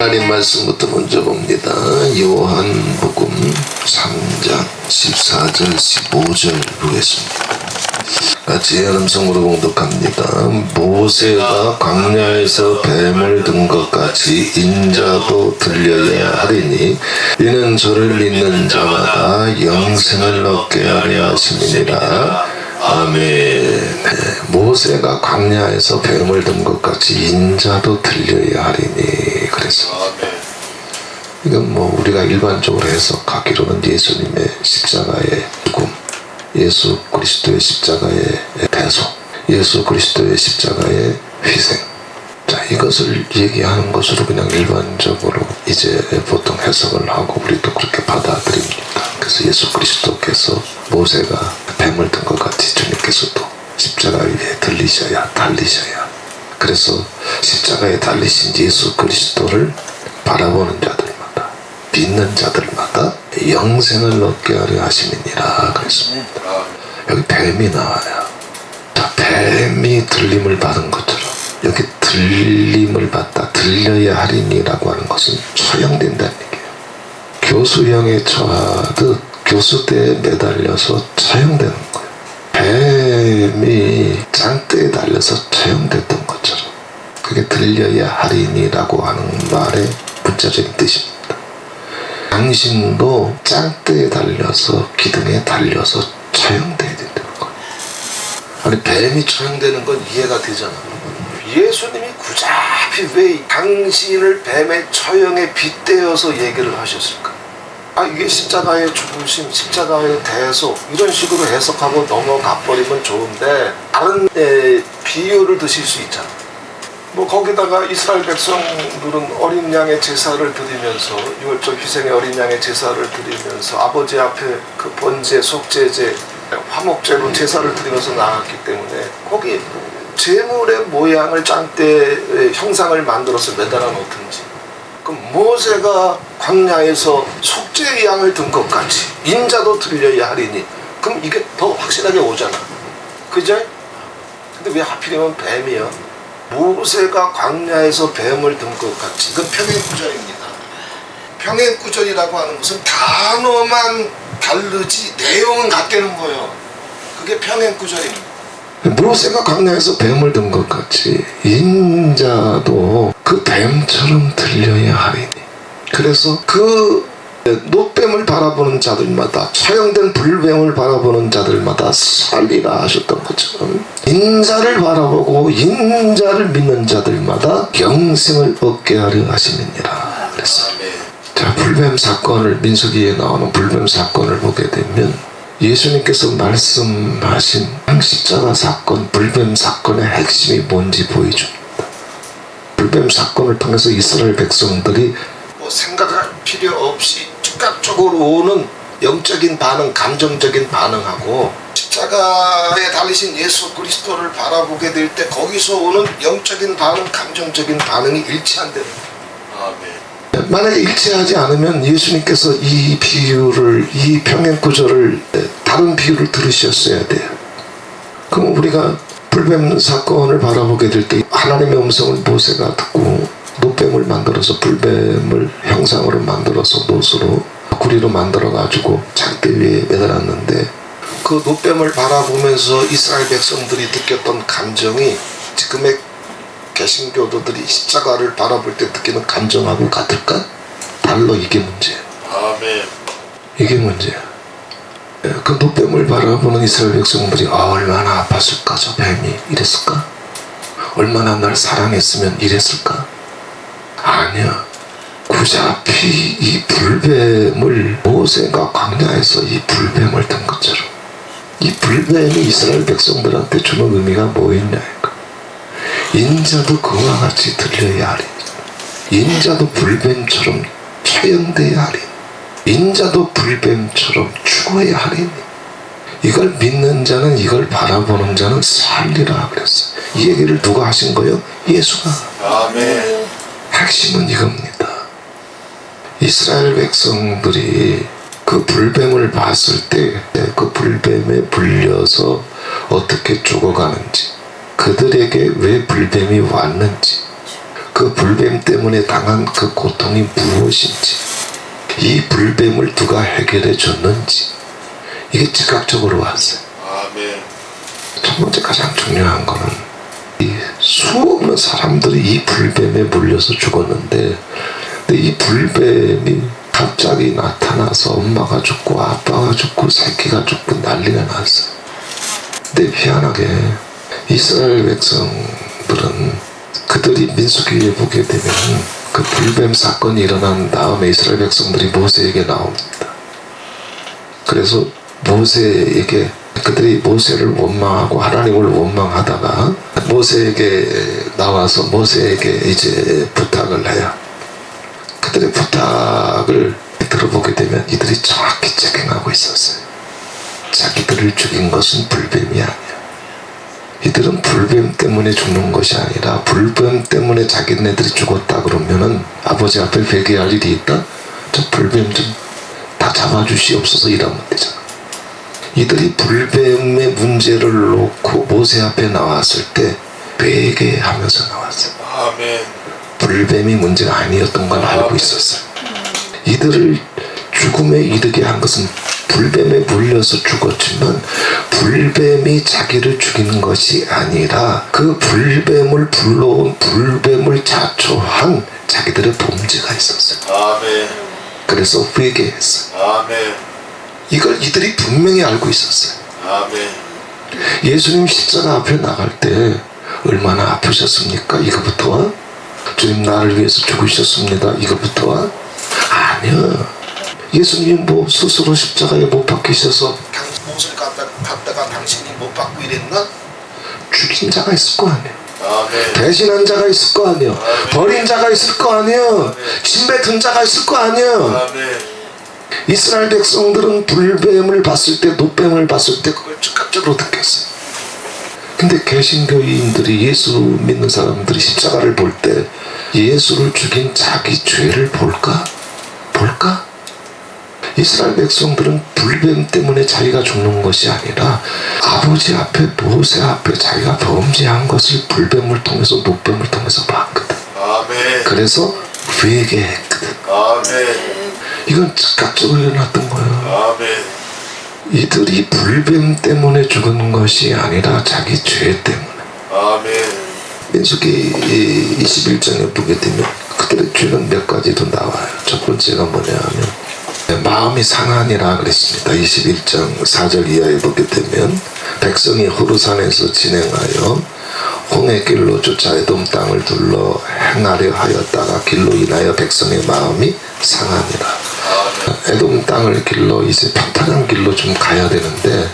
하나님 말씀부터 먼저 봅니다. 요한복음 3장 14절 15절 보겠습니다. 같이 한음성으로 봉독합니다. 모세가 광야에서 뱀을 든 것 같이 인자도 들려야 하리니 이는 저를 믿는 자마다 영생을 얻게 하려 하심이니라. 아멘. 모세가 광야에서 뱀을 든 것 같이 인자도 들려야 하리니 그래서 이건 우리가 일반적으로 해석하기로는 예수님의 십자가의 죽음, 예수 그리스도의 십자가의 대속, 예수 그리스도의 십자가의 희생, 자, 이것을 얘기하는 것으로 그냥 일반적으로 이제 보통 해석을 하고 우리도 그렇게 받아들입니다. 그래서 예수 그리스도께서 모세가 뱀을 든 것 같이 주님께서도 십자가 위에 달리셔야 그래서 십자가에 달리신 예수 그리스도를 바라보는 자들마다, 믿는 자들마다 영생을 얻게 하려 하심이니라 그랬습니다. 여기 뱀이 나와요. 자, 뱀이 들림을 받은 것처럼 여기 들림을 받다, 들려야 하리니라고 하는 것은 처형된다는 얘기예요. 교수형에 처하듯 교수대에 매달려서 처형되는 거예요. 뱀이 짱대에 달려서 처형됐던 것처럼 그게 들려야 하리니라고 하는 말의 문자적인 뜻입니다. 당신도 짱대에 달려서 기둥에 달려서 처형돼야 된다는 거예요. 아니, 뱀이 처형되는 건 이해가 되잖아. 예수님이 구자피 왜 당신을 뱀의 처형에 빗대어서 얘기를 하셨을까? 이게 십자가의 죽으심, 십자가의 대속 이런 식으로 해석하고 넘어가 버리면 좋은데 다른 비유를 드실 수 있잖아. 거기다가 이스라엘 백성들은 어린 양의 제사를 드리면서 유월절 희생의 어린 양의 제사를 드리면서 아버지 앞에 그 번제, 속죄제, 화목제로 제사를 드리면서 나갔기 때문에 거기 제물의 모양을 짱대 형상을 만들어서 매달아 놓든지, 그럼 모세가 광야에서 속죄의 양을 든 것 같이 인자도 들려야 하리니, 그럼 이게 더 확실하게 오잖아. 그죠? 근데 왜 하필이면 뱀이야? 모세가 광야에서 뱀을 든 것 같이, 이건 평행구절입니다. 평행구절이라고 하는 것은 단어만 다르지 내용은 같다는 거예요. 그게 평행구절입니다. 모세가 광야에서 뱀을 든 것 같이 인자도 그 뱀처럼 들려야 하리니. 그래서 그 노뱀을 바라보는 자들마다, 처형된 불뱀을 바라보는 자들마다 살리라 하셨던 것처럼 인자를 바라보고 인자를 믿는 자들마다 영생을 얻게 하려 하심이니라 그랬어요. 자, 불뱀 사건을, 민수기에 나오는 불뱀 사건을 보게 되면 예수님께서 말씀하신 십자가 사건, 불뱀 사건의 핵심이 뭔지 보여줍니다. 불뱀 사건을 통해서 이스라엘 백성들이 생각할 필요 없이 즉각적으로 오는 영적인 반응, 감정적인 반응하고 십자가에 달리신 예수 그리스도를 바라보게 될 때 거기서 오는 영적인 반응, 감정적인 반응이 일치한다는 거예요. 아멘. 만약에 일치하지 않으면 예수님께서 이 비유를, 이 평행구절을, 다른 비유를 들으셨어야 돼요. 그럼 우리가 불뱀 사건을 바라보게 될 때 하나님의 음성을 모세가 듣고 노뱀을 만들어서, 불뱀을 형상으로 만들어서 못으로 구리로 만들어 가지고 장대 위에 매달았는데, 그 노뱀을 바라보면서 이스라엘 백성들이 느꼈던 감정이 지금의 개신교도들이 십자가를 바라볼 때 느끼는 감정하고 같을까? 달라. 이게 문제예요. 아멘. 이게 문제야. 그 노뱀을 바라보는 이스라엘 백성들이 얼마나 아팠을까? 저 뱀이 이랬을까? 얼마나 날 사랑했으면 이랬을까? 아니야. 구자피 이 불뱀을, 모세가 광야에서 이 불뱀을 든 것처럼 이 불뱀이 이스라엘 백성들한테 주는 의미가 뭐였냐, 인자도 그와 같이 들려야 하리니, 인자도 불뱀처럼 처형돼야 하리니, 인자도 불뱀처럼 죽어야 하리니, 이걸 믿는 자는, 이걸 바라보는 자는 살리라 그랬어요. 이 얘기를 누가 하신 거예요? 예수가. 아멘. 핵심은 이겁니다. 이스라엘 백성들이 그 불뱀을 봤을 때 그 불뱀에 불려서 어떻게 죽어가는지, 그들에게 왜 불뱀이 왔는지, 그 불뱀 때문에 당한 그 고통이 무엇인지, 이 불뱀을 누가 해결해 줬는지, 이게 즉각적으로 왔어요. 아멘. 첫 번째 가장 중요한 거는 이 수없는 사람들이 이 불뱀에 물려서 죽었는데, 근데 이 불뱀이 갑자기 나타나서 엄마가 죽고 아빠가 죽고 새끼가 죽고 난리가 났어요. 근데 희한하게 이스라엘 백성들은 그들이 민수기에 보게 되면 그 불뱀 사건이 일어난 다음에 이스라엘 백성들이 모세에게 나옵니다. 그래서 모세에게, 그들이 모세를 원망하고 하나님을 원망하다가 모세에게 나와서 모세에게 이제 부탁을 해요. 그들의 부탁을 들어보게 되면 이들이 정확히 체킹하고 있었어요. 자기들을 죽인 것은 불뱀이 아니야. 이들은 불뱀 때문에 죽는 것이 아니라 불뱀 때문에 자기네들이 죽었다 그러면은 아버지 앞에 회개할 일이 있다? 저 불뱀 좀 다 잡아주시옵소서 이러면 되잖아. 이들이 불뱀의 문제를 놓고 모세 앞에 나왔을 때 회개하면서 나왔어요. 아멘. 불뱀이 문제가 아니었던 걸 알고 있었어요. 이들을 죽음에 이르게 한 것은 불뱀에 물려서 죽었지만 불뱀이 자기를 죽인 것이 아니라 그 불뱀을 불러온 불뱀을 자초한 자기들의 범죄가 있었어요. 아멘. 그래서 회개했어요. 아멘. 이걸 이들이 분명히 알고 있었어요. 아멘. 예수님 십자가 앞에 나갈 때 얼마나 아프셨습니까? 이거부터와 주님 나를 위해서 죽으셨습니다. 이거부터와 아니요. 예수님 뭐 스스로 십자가에 못 박히셔서 못을 갖다가 당신이 못 받고 이랬나? 죽인 자가 있을 거 아니에요. 아멘. 배신한 자가 있을 거 아니에요. 아멘. 버린 자가 있을 거 아니에요. 침뱉은 자가 있을 거 아니에요. 아멘. 이스라엘 백성들은 불뱀을 봤을 때, 노뱀을 봤을 때 그걸 즉각적으로 느꼈어요. 근데 개신교인들이, 예수 믿는 사람들이 십자가를 볼 때 예수를 죽인 자기 죄를 볼까? 이스라엘 백성들은 불뱀 때문에 자기가 죽는 것이 아니라 아버지 앞에, 모세 앞에 자기가 범죄한 것을 불뱀을 통해서, 노뱀을 통해서 봤거든. 아멘. 그래서 회개했거든. 아멘. 이건 즉각적으로 일어났던 거예요. 아멘. 이들이 불뱀 때문에 죽은 것이 아니라 자기 죄 때문에. 아멘. 민수기 21장에 보게 되면 그들의 죄는 몇 가지도 나와요. 첫 번째가 뭐냐면 마음이 상하니라 그랬습니다. 21장 4절 이하에 보게 되면 백성이 호르산에서 진행하여 홍해 길로 쫓아 에돔 땅을 둘러 행하려 하였다가 길로 인하여 백성의 마음이 상하니라. 에돔 땅을 길러 이제 평탄한 길로 좀 가야 되는데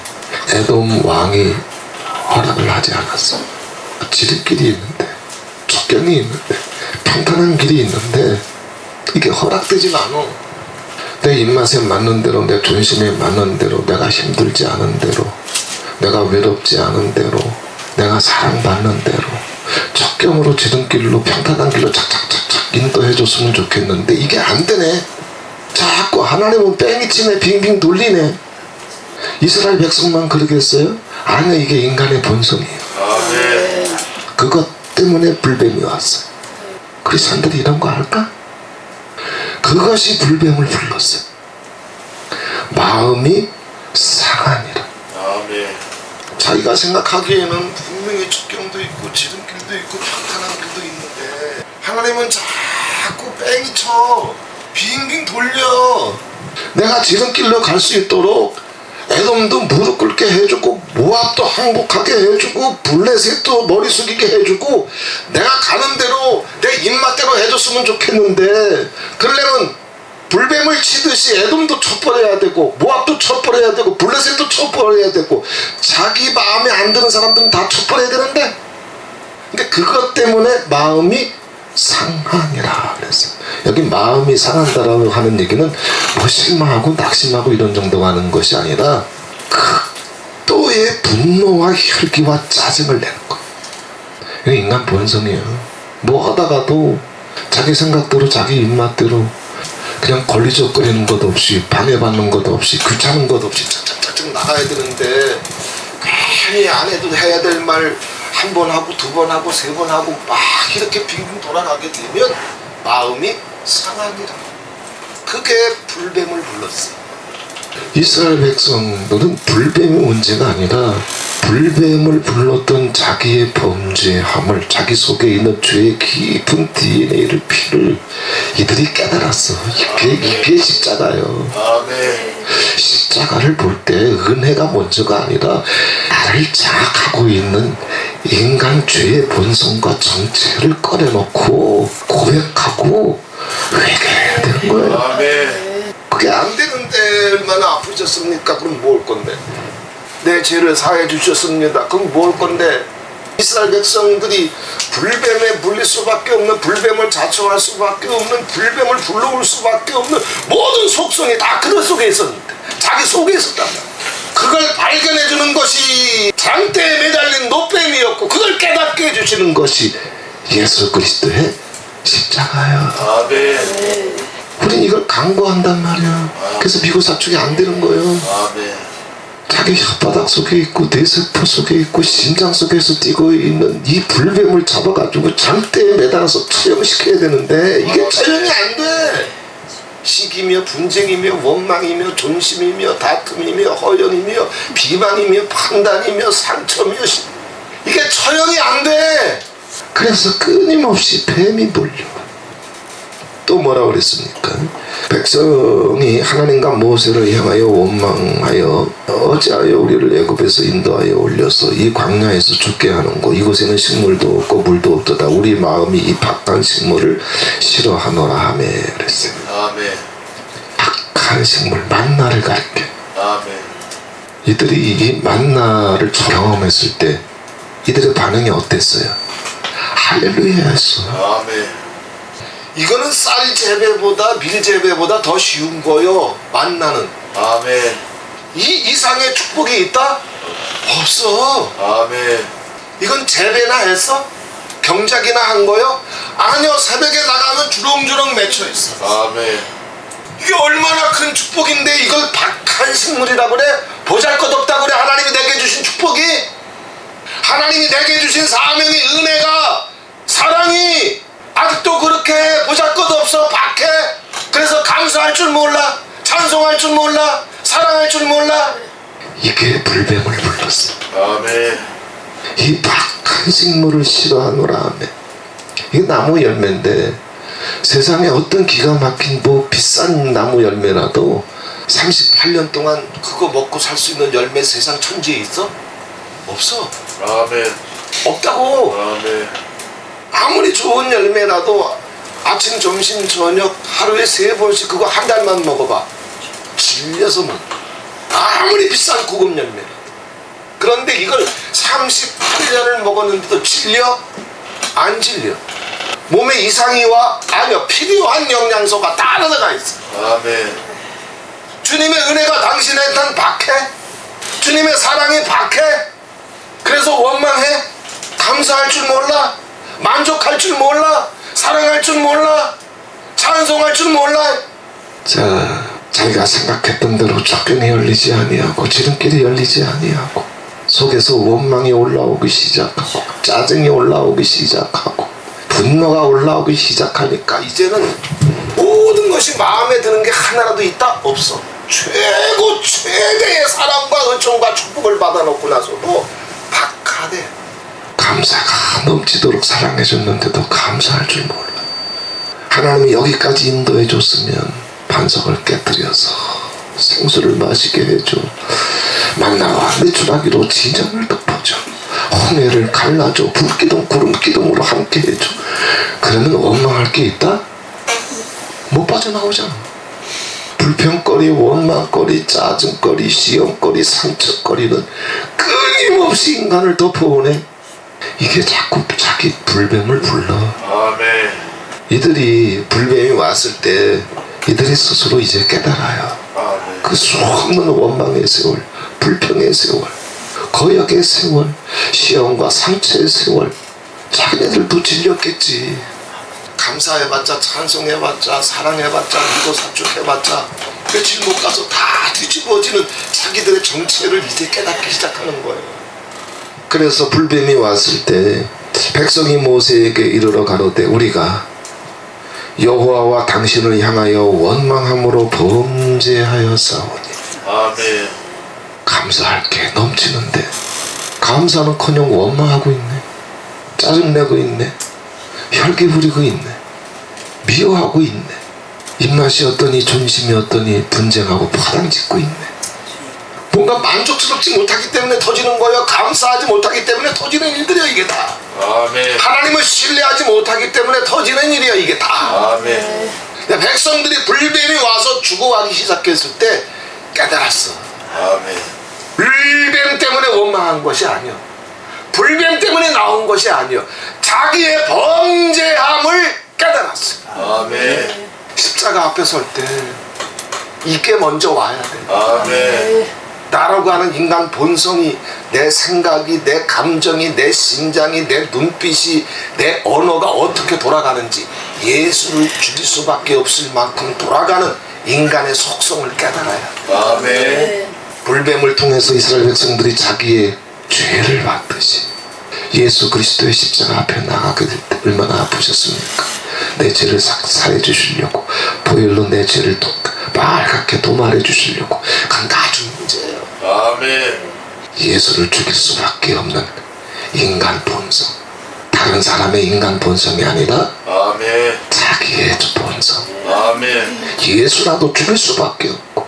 에돔 왕이 허락을 하지 않았어. 지름길이 있는데, 족경이 있는데, 평탄한 길이 있는데 이게 허락되진 않아. 내 입맛에 맞는 대로, 내 존심에 맞는 대로, 내가 힘들지 않은 대로, 내가 외롭지 않은 대로, 내가 사랑받는 대로 척경으로 지름길로 평탄한 길로 착착착착 인도해줬으면 좋겠는데 이게 안 되네. 자꾸 하나님은 뺑이 치네, 빙빙 돌리네. 이스라엘 백성만 그러겠어요? 아니요, 이게 인간의 본성이에요. 아멘. 그것 때문에 불뱀이 왔어요. 크리스천들이 이런 거 알까? 그것이 불뱀을 불렀어요. 마음이 상하니라. 아멘. 자기가 생각하기에는 분명히 척경도 있고 지름길도 있고 평탄한 길도 있는데 하나님은 자꾸 뺑이 쳐, 빙빙 돌려. 내가 지름길로 갈 수 있도록 에돔도 무릎 꿇게 해주고 모압도 항복하게 해주고 블레셋도 머리 숙이게 해주고 내가 가는 대로 내 입맛대로 해줬으면 좋겠는데 그러려면 불뱀을 치듯이 에돔도 쳐버려야 되고 모압도 쳐버려야 되고 블레셋도 쳐버려야 되고 자기 마음에 안 드는 사람들은 다 쳐버려야 되는데, 근데 그것 때문에 마음이 상하니라 그랬어요. 여기 마음이 상한다라고 하는 얘기는 뭐 실망하고 낙심하고 이런 정도가 하는 것이 아니라 극도의 분노와 혈기와 짜증을 내는 거. 이게 인간 본성이에요. 뭐 하다가도 자기 생각대로 자기 입맛대로 그냥 걸리적거리는 것 없이, 방해받는 것 없이, 귀찮은 것 없이 착착착착 나가야 되는데 괜히 안 해도 해야 될 말 한 번 하고 두 번 하고 세 번 하고 막 이렇게 빙빙 돌아가게 되면 마음이 상하니라. 그게 불뱀을 불렀어요. 이스라엘 백성들은 불뱀의 문제가 아니라 불뱀을 불렀던 자기의 범죄함을, 자기 속에 있는 죄의 깊은 DNA를, 피를 이들이 깨달았어. 이게 십자가예요. 아멘. 십자가를 볼 때 은혜가 먼저가 아니라 나를 장악하고 있는 인간 죄의 본성과 정체를 꺼내놓고 고백하고 회개해야 되는 거예요. 아멘. 그게 안 되는데 얼마나 아프셨습니까? 그럼 뭐 할 건데? 내 죄를 사해 주셨습니다. 그럼 뭐 할 건데? 이스라엘 백성들이 불뱀에 물릴 수밖에 없는, 불뱀을 자초할 수밖에 없는, 불뱀을 불러올 수밖에 없는 모든 속성이 다 그런 속에 있었는데, 자기 속에 있었단 말이야. 그걸 발견해 주는 것이 장대에 매달린 노뱀이었고, 그걸 깨닫게 해주시는 것이 예수 그리스도의 십자가예요. 아멘. 우린 이걸 간구한단 말이야. 그래서 미국 사축이 안 되는 거예요. 아멘. 자기 혓바닥 속에 있고 뇌세포 속에 있고 심장 속에서 뛰고 있는 이 불뱀을 잡아가지고 장대에 매달아서 처형시켜야 되는데 이게 처형이 안 돼. 시기며 분쟁이며 원망이며 존심이며 다툼이며 허영이며 비방이며 판단이며 상처며 이게 처형이 안 돼. 그래서 끊임없이 뱀이 몰려. 또 뭐라 그랬습니까? 백성이 하나님과 모세를 향하여 원망하여 어찌하여 우리를 애굽에서 인도하여 올려서 이 광야에서 죽게 하는고, 이곳에는 식물도 없고 물도 없도다. 우리 마음이 이 박한 식물을 싫어하노라 하며 그랬어요. 아멘. 박한 식물, 만나를 가르쳐. 아멘. 이들이 이 만나를 경험했을 때 이들의 반응이 어땠어요? 할렐루야 했어. 아멘. 이거는 쌀 재배보다 밀 재배보다 더 쉬운 거요. 만나는. 아멘. 이 이상의 축복이 있다? 없어. 아멘. 이건 재배나 했어? 경작이나 한 거요? 아니요. 새벽에 나가면 주렁주렁 맺혀 있어. 아멘. 이게 얼마나 큰 축복인데 이걸 박한 식물이라 그래? 보잘것없다 그래? 하나님이 내게 주신 축복이, 하나님이 내게 주신 사명의 은혜가, 사랑이 아직도 그렇게 보잘것없어 박해. 그래서 감사할 줄 몰라, 찬송할 줄 몰라, 사랑할 줄 몰라. 이게 불뱀을 불렀어. 아멘. 이 박한 식물을 싫어하노라 하며. 이게 나무 열매인데 세상에 어떤 기가 막힌 뭐 비싼 나무 열매라도 38년 동안 그거 먹고 살 수 있는 열매 세상 천지에 있어? 없어. 아멘. 없다고. 아멘. 아무리 좋은 열매라도 아침, 점심, 저녁 하루에 3번씩 그거 한 달만 먹어봐. 질려서 먹어. 아무리 비싼 고급 열매. 그런데 이걸 38년을 먹었는데도 질려? 안 질려. 몸에 이상이 와? 아니요. 필요한 영양소가 다 들어가 있어. 아멘. 주님의 은혜가 당신한테는 박해? 주님의 사랑이 박해? 그래서 원망해? 감사할 줄 몰라? 만족할 줄 몰라? 사랑할 줄 몰라? 찬송할 줄 몰라? 자, 자기가 생각했던 대로 쫓겨내 열리지 아니하고 지름길이 열리지 아니하고 속에서 원망이 올라오기 시작하고 짜증이 올라오기 시작하고 분노가 올라오기 시작하니까 이제는 모든 것이 마음에 드는 게 하나라도 있다? 없어. 최고 최대의 사랑과 은총과 축복을 받아놓고 나서도 박하대. 감사가 넘치도록 사랑해줬는데도 감사할 줄 몰라. 하나님이 여기까지 인도해줬으면 반석을 깨뜨려서 생수를 마시게 해줘. 만나와 메추라기로 진정을 덮어줘. 홍해를 갈라줘. 불기둥 구름기둥으로 함께 해줘. 그러면 원망할 게 있다? 못 빠져나오잖아. 불평거리, 원망거리, 짜증거리, 시험거리, 상처거리는 끊임없이 인간을 덮어오네. 이게 자꾸 자기 불뱀을 불러. 아멘. 이들이 불뱀이 왔을 때 이들이 스스로 이제 깨달아요. 아멘. 그 수없는 원망의 세월, 불평의 세월, 거역의 세월, 시험과 상처의 세월, 자기네들도 질렸겠지. 감사해봤자, 찬송해봤자, 사랑해봤자, 믿고 사축해봤자 며칠 못 가서 다 뒤집어지는 자기들의 정체를 이제 깨닫기 시작하는 거예요. 그래서 불뱀이 왔을 때 백성이 모세에게 이르러 가로되 우리가 여호와와 당신을 향하여 원망함으로 범죄하였사오니. 아멘. 감사할 게 넘치는데 감사는커녕 원망하고 있네. 짜증내고 있네. 혈기 부리고 있네. 미워하고 있네. 입맛이 어떠니 존심이 어떠니 분쟁하고 파당짓고 있네. 뭔가 만족스럽지 못하기 때문에 터지는 거예요. 감사하지 못하기 때문에 터지는 일들이야 이게 다. 아멘. 하나님을 신뢰하지 못하기 때문에 터지는 일이야 이게 다. 아멘. 백성들이 불뱀이 와서 죽어가기 시작했을 때 깨달았어. 아멘. 불뱀 때문에 원망한 것이 아니요, 불뱀 때문에 나온 것이 아니요, 자기의 범죄함을 깨달았어. 아멘. 십자가 앞에 설 때 이게 먼저 와야 돼. 아멘. 나라고 하는 인간 본성이, 내 생각이, 내 감정이, 내 심장이, 내 눈빛이, 내 언어가 어떻게 돌아가는지, 예수를 죽일 수밖에 없을 만큼 돌아가는 인간의 속성을 깨달아야 돼. 아멘. 불뱀을 통해서 이스라엘 백성들이 자기의 죄를 받듯이 예수 그리스도의 십자가 앞에 나가게 될 때 얼마나 아프셨습니까? 내 죄를 사해 주시려고, 보혈로 내 죄를 빨갛게 도말해 주시려고. 그건 아주 문제예요. 아멘. 예수를 죽일 수밖에 없는 인간 본성, 다른 사람의 인간 본성이 아니라 아멘. 자기의 본성. 아멘. 예수라도 죽일 수밖에 없고,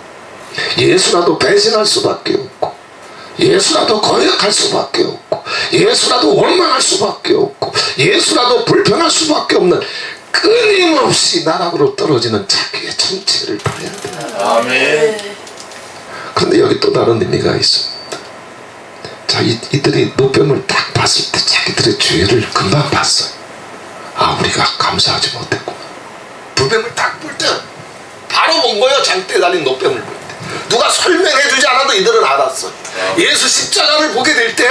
예수라도 배신할 수밖에 없고, 예수라도 거역할 수밖에 없고, 예수라도 원망할 수밖에 없고, 예수라도 불평할 수밖에 없는 끊임없이 나락으로 떨어지는 자기의 정체를 버려야 돼요. 아멘. 그런데 여기 또 다른 의미가 있습니다. 자, 이들이 노뱀을 딱 봤을 때 자기들의 죄를 금방 봤어요. 아, 우리가 감사하지 못했구나. 불뱀을 딱 볼 때 바로 본 거예요. 장대에 달린 노뱀을 볼 때. 누가 설명해주지 않아도 이들은 알았어. 예수 십자가를 보게 될 때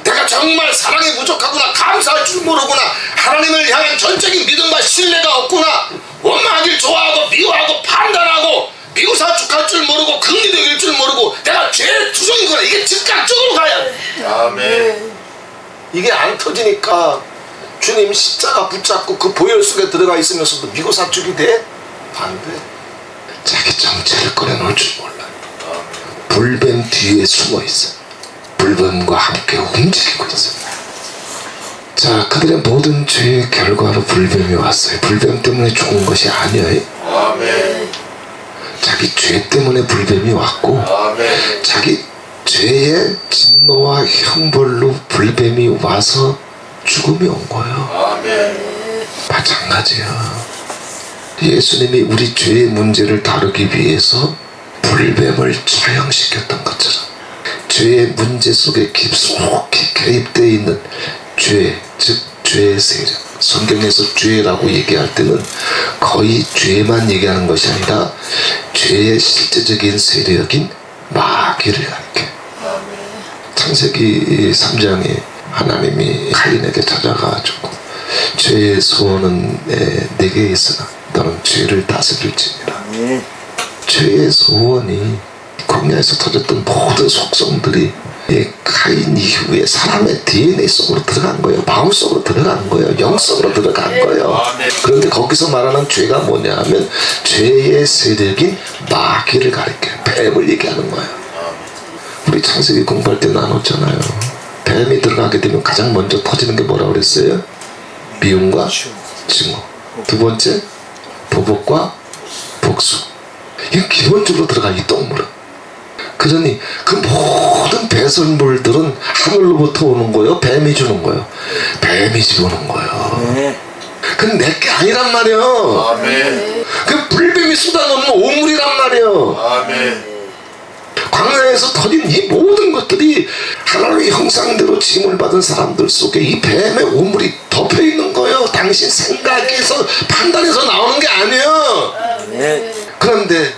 내가 정말 사랑이 부족하구나, 감사할 줄 모르구나, 하나님을 향한 전적인 믿음과 신뢰가 없구나, 원망하길 좋아하고 미워하고 판단하고 미우사축할 줄 모르고 긍휼적일 줄 모르고 내가 죄의 투성이구나, 이게 즉각적으로 가야 돼. 아멘. 이게 안 터지니까 주님 십자가 붙잡고 그 보혈 속에 들어가 있으면서도 미고사축이 돼? 안 돼. 자기 정체를 꺼내놓을 줄 몰라요. 불뱀 뒤에 숨어 있어요. 불뱀과 함께 움직이고 있어요. 자, 그들의 모든 죄의 결과로 불뱀이 왔어요. 불뱀 때문에 죽은 것이 아니에요. 아멘. 자기 죄 때문에 불뱀이 왔고, 아멘. 자기 죄의 진노와 형벌로 불뱀이 와서 죽음이 온 거예요. 아멘. 마찬가지야. 예수님이 우리 죄의 문제를 다루기 위해서 불뱀을 처형시켰던 것처럼 죄의 문제 속에 깊숙이 개입되어 있는 죄, 즉 죄의 세력, 성경에서 죄라고 얘기할 때는 거의 죄만 얘기하는 것이 아니라 죄의 실제적인 세력인 마귀를 가리켜요. 창세기 3장에 하나님이 가인에게 찾아가가지고 죄의 소원은 내게 있으나 너는 죄를 다스릴지니라. 죄의 소원이 광야에서 터졌던 모든 속성들이 가인 이후에 사람의 DNA 속으로 들어간 거예요. 마음 속으로 들어간 거예요. 영 속으로 들어간 거예요. 그런데 거기서 말하는 죄가 뭐냐 하면 죄의 세력인 마귀를 가리켜요. 뱀을 얘기하는 거예요. 우리 창세기 공부할 때 나눴잖아요. 뱀이 들어가게 되면 가장 먼저 터지는 게 뭐라고 그랬어요? 미움과 증오. 두 번째, 보복과 복수. 이게 기본적으로 들어가, 이 동물은. 그러니 그 모든 배설물들은 하늘로부터 오는 거예요? 뱀이 주는 거예요? 뱀이 집어넣은 거예요. 그건 내게 아니란 말이에요. 아멘. 그 불뱀이 쏟아놓는 오물이란 말이에요. 아멘. 광야에서 터진 이 모든 것들이 하나님의 형상대로 지음을 받은 사람들 속에 이 뱀의 오물이 덮여 있는 거예요. 당신 생각에서 판단해서 나오는 게 아니에요. 그런데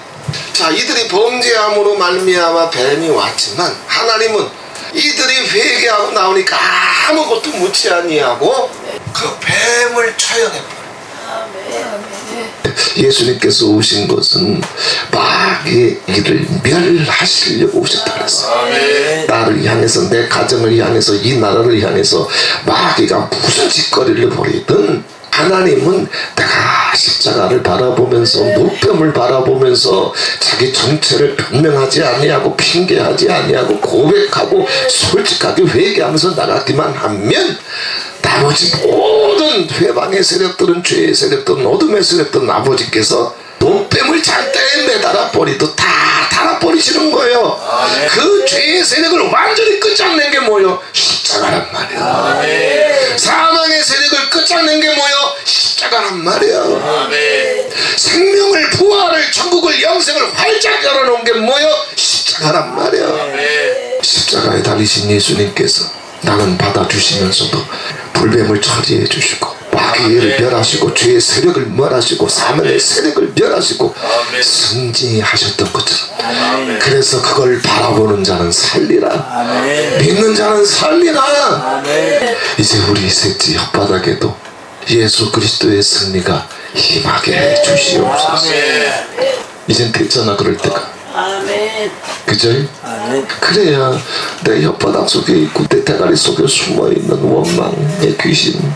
자, 이들이 범죄함으로 말미암아 뱀이 왔지만 하나님은 이들이 회개하고 나오니까 아무것도 묻지 아니하고 그 뱀을 처형해버려요. 예수님께서 오신 것은 마귀의 일을 멸하시려고 오셨다 그랬어요. 아멘. 나를 향해서, 내 가정을 향해서, 이 나라를 향해서 마귀가 무슨 짓거리를 벌이든 하나님은 내가 십자가를 바라보면서, 노뱀을 바라보면서 자기 정체를 변명하지 아니하고 핑계하지 아니하고 고백하고 솔직하게 회개하면서 나가기만 하면 나머지 모든 회방의 세력들은, 죄의 세력들은, 어둠의 세력들은 아버지께서 노뱀을 장대에 매달아 버리도 다 달아버리시는 거예요. 아멘. 그 죄의 세력을 완전히 끝장낸 게 뭐예요? 십자가란 말이에요. 아멘. 사망의 세력을 끝장낸 게 뭐예요? 십자가란 말이에요. 아멘. 생명을, 부활을, 천국을, 영생을 활짝 열어놓은 게 뭐예요? 십자가란 말이에요. 아멘. 십자가에 달리신 예수님께서 나는 받아주시면서도 불뱀을 처리해 주시고 마귀를 멸하시고 죄의 세력을 멸하시고 사망의 세력을 멸하시고 아멘. 승리하셨던 것처럼, 아멘. 그래서 그걸 바라보는 자는 살리라, 아멘. 믿는 자는 살리라. 아멘. 이제 우리 셋째 혓바닥에도 예수 그리스도의 승리가 임하게 해 주시옵소서. 아멘. 이젠 됐잖아, 그럴 때가. 아멘. 그죠? 아멘. 그래야 내 혓바닥 속에 있고 내 대가리 속에 숨어있는 원망의 귀신,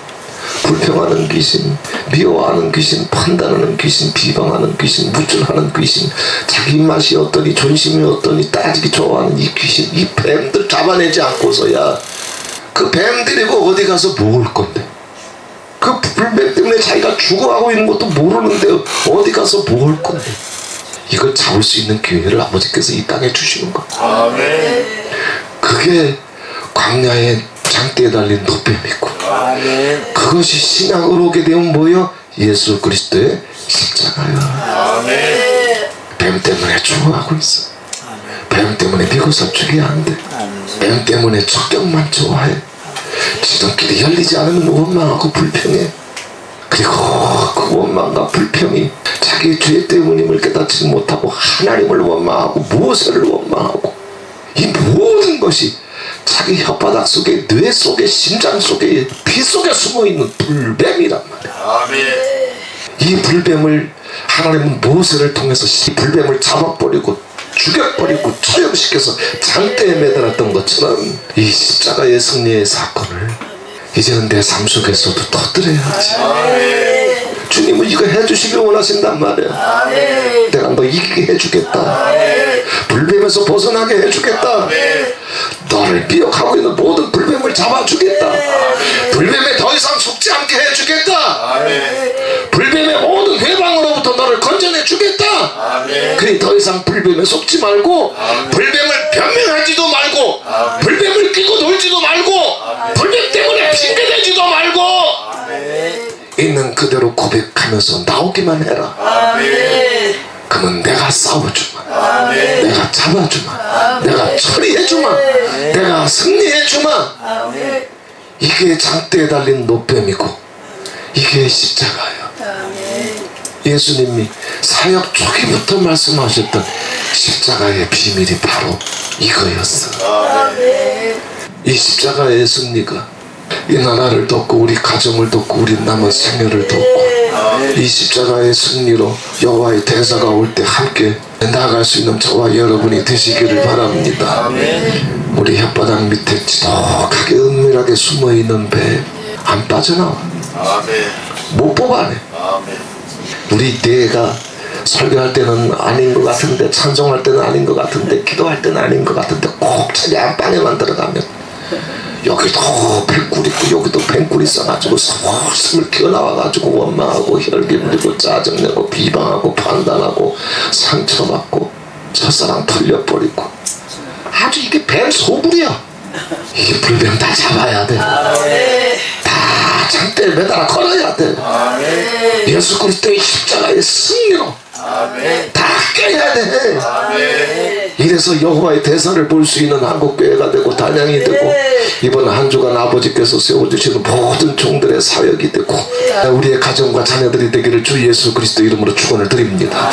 불평하는 귀신, 미워하는 귀신, 판단하는 귀신, 비방하는 귀신, 무준하는 귀신, 자기 입맛이 어떠니, 존심이 어떠니, 따지기 좋아하는 이 귀신, 이 뱀들 잡아내지 않고서야 그 뱀 데리고 어디 가서 먹을 건데, 그 불뱀 때문에 자기가 죽어가고 있는 것도 모르는데 어디 가서 먹을 건데, 이걸 잡을 수 있는 기회를 아버지께서 이 땅에 주시는 거예요. 아멘. 그게 광야에 장대에 달린 노뱀이고, 아멘. 그것이 신약으로 오게 되면 뭐요? 예수 그리스도의 십자가요. 아멘. 뱀 때문에 좋아하고 있어. 뱀 때문에 미고사 죽여야 안 돼. 뱀 때문에 척경만 좋아해. 지름길이 열리지 않으면 원망하고 불평해. 그리고 그 원망과 불평이 자기 죄 때문임을 깨닫지 못하고 하나님을 원망하고 모세를 원망하고, 이 모든 것이 자기 혓바닥 속에, 뇌 속에, 심장 속에, 피 속에 숨어있는 불뱀이란 말이야. 아멘. 이 불뱀을 하나님은 모세를 통해서 이 불뱀을 잡아버리고 죽여버리고 처형시켜서 장대에 매달았던 것처럼 이 십자가의 승리의 사건을 이제는 내 삶 속에서도 터뜨려야지. 아멘. 주님은 이거 해주시길 원하신단 말이야. 아멘. 내가 너 이기게 해주겠다. 아멘. 불뱀에서 벗어나게 해주겠다. 아멘. 너를 미혹하고 있는 모든 불뱀을 잡아주겠다. 불뱀에 더 이상 속지 않게 해주겠다. 아멘. 불뱀의 모든 회방으로부터 너를 건져내주겠다. 아멘. 그리 더 이상 불뱀에 속지 말고, 불뱀을 변명하지도 말고, 불뱀을 끼고 놀지도 말고, 불뱀 때문에 핑계대지도 말고, 있는 그대로 고백하면서 나오기만 해라. 아멘. 그러면 내가 싸워주마, 아멘. 내가 잡아주마, 내가 처리해주마, 내가 승리해주마. 아멘. 이게 장대에 달린 노뱀이고 이게 십자가예요. 예수님이 사역 초기부터 말씀하셨던 십자가의 비밀이 바로 이거였어. 이 십자가의 승리가 이 나라를 돕고 우리 가정을 돕고 우리 남은 생애를 돕고, 이 십자가의 승리로 여호와의 대사가 올 때 함께 나아갈 수 있는 저와 여러분이 되시기를 바랍니다. 우리 혓바닥 밑에 지독하게 은밀하게 숨어있는 배 안 빠져나와. 아멘. 못 뽑아내. 아멘. 우리 뇌가 설교할 때는 아닌 것 같은데, 찬송할 때는 아닌 것 같은데, 기도할 때는 아닌 것 같은데, 꼭 자기 안방에만 들어가면 여기도 뱅굴 있고 여기도 뱅굴 있어가지고 서슴을 튀어나와가지고 원망하고 혈기물리고 짜증내고 비방하고 판단하고 상처받고 첫사랑 털려버리고, 아주 이게 뱀 소굴이야. 이게 불뱀 다 잡아야 돼. 다 장대에 매달아 걸어야 돼. 예수 그리스도의 십자가의 승리로 다 깨야 돼. 이래서 여호와의 대사를 볼 수 있는 한국교회가 되고 단양이 되고, 이번 한 주간 아버지께서 세워주시는 모든 종들의 사역이 되고, 우리의 가정과 자녀들이 되기를 주 예수 그리스도 이름으로 축원을 드립니다.